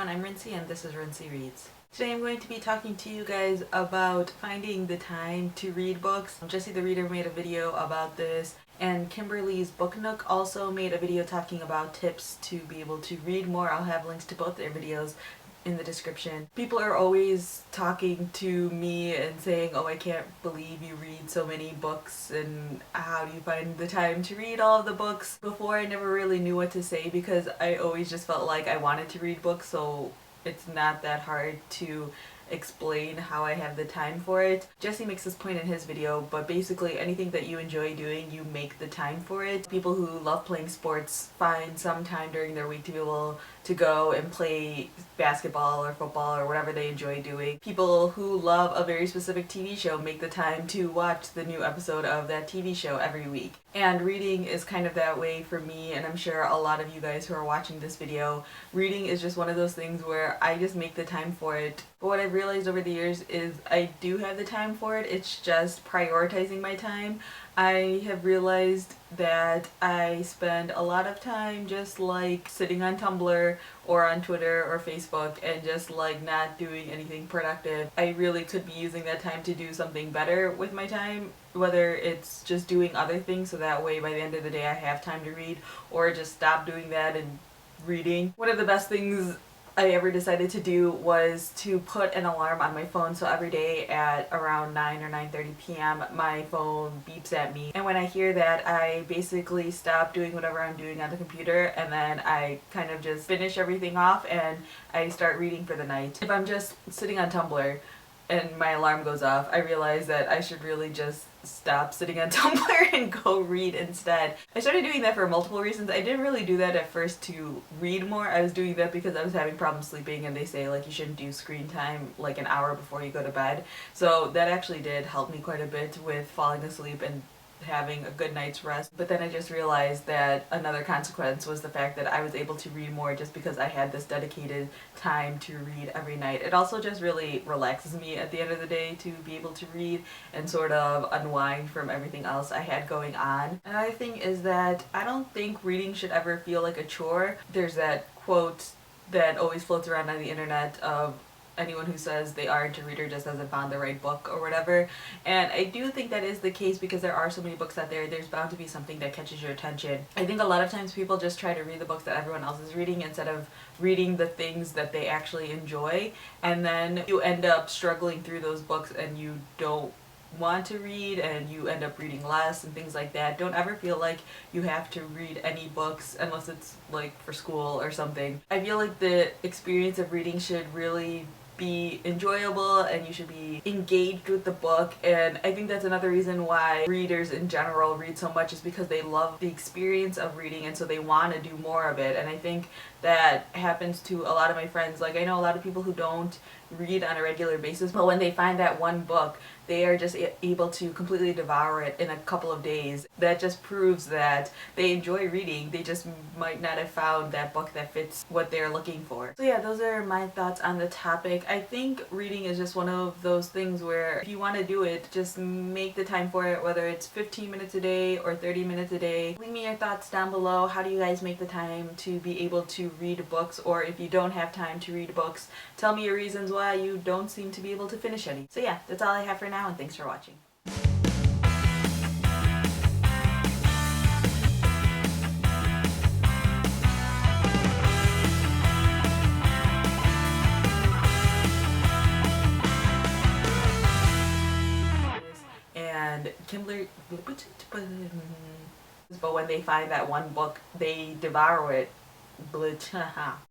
everyone, I'm Rincey and this is Rincey Reads. Today I'm going to be talking to you guys about finding the time to read books. Jessie the Reader made a video about this, and Kimberly's Book Nook also made a video talking about tips to be able to read more. I'll have links to both their videos in the description. People are always talking to me and saying, oh, I can't believe you read so many books and how do you find the time to read all of the books? Before, I never really knew what to say because I always just felt like I wanted to read books, so it's not that hard to explain how I have the time for it. Jesse makes this point in his video, but basically anything that you enjoy doing, you make the time for it. People who love playing sports find some time during their week to be able to go and play basketball or football or whatever they enjoy doing. People who love a very specific TV show make the time to watch the new episode of that TV show every week. And reading is kind of that way for me, and I'm sure a lot of you guys who are watching this video, reading is just one of those things where I just make the time for it. But what I've realized over the years is I do have the time for it, it's just prioritizing my time. I have realized that I spend a lot of time just like sitting on Tumblr or on Twitter or Facebook and just like not doing anything productive. I really could be using that time to do something better with my time, whether it's just doing other things so that way by the end of the day I have time to read, or just stop doing that and reading. One of the best things I ever decided to do was to put an alarm on my phone, so every day at around 9 or 9:30 p.m. my phone beeps at me, and when I hear that I basically stop doing whatever I'm doing on the computer and then I kind of just finish everything off and I start reading for the night. If I'm just sitting on Tumblr and my alarm goes off, I realize that I should really just stop sitting on Tumblr and go read instead. I started doing that for multiple reasons. I didn't really do that at first to read more. I was doing that because I was having problems sleeping, and they say like you shouldn't do screen time like an hour before you go to bed. So that actually did help me quite a bit with falling asleep and having a good night's rest. But then I just realized that another consequence was the fact that I was able to read more just because I had this dedicated time to read every night. It also just really relaxes me at the end of the day to be able to read and sort of unwind from everything else I had going on. Another thing is that I don't think reading should ever feel like a chore. There's that quote that always floats around on the internet of anyone who says they aren't a reader just hasn't found the right book or whatever, and I do think that is the case because there are so many books out there. There's bound to be something that catches your attention. I think a lot of times people just try to read the books that everyone else is reading instead of reading the things that they actually enjoy, and then you end up struggling through those books and you don't want to read and you end up reading less and things like that. Don't ever feel like you have to read any books unless it's like for school or something. I feel like the experience of reading should really be enjoyable and you should be engaged with the book, and I think that's another reason why readers in general read so much, is because they love the experience of reading and so they want to do more of it. And I think that happens to a lot of my friends. Like, I know a lot of people who don't read on a regular basis, but when they find that one book, they are just able to completely devour it in a couple of days. That just proves that they enjoy reading. They just might not have found that book that fits what they're looking for. So yeah, those are my thoughts on the topic. I think reading is just one of those things where if you want to do it, just make the time for it, whether it's 15 minutes a day or 30 minutes a day. Leave me your thoughts down below. How do you guys make the time to be able to read books? Or if you don't have time to read books, tell me your reasons why you don't seem to be able to finish any. So yeah, that's all I have for now, and thanks for watching. And Kimberly, but when they find that one book, they devour it.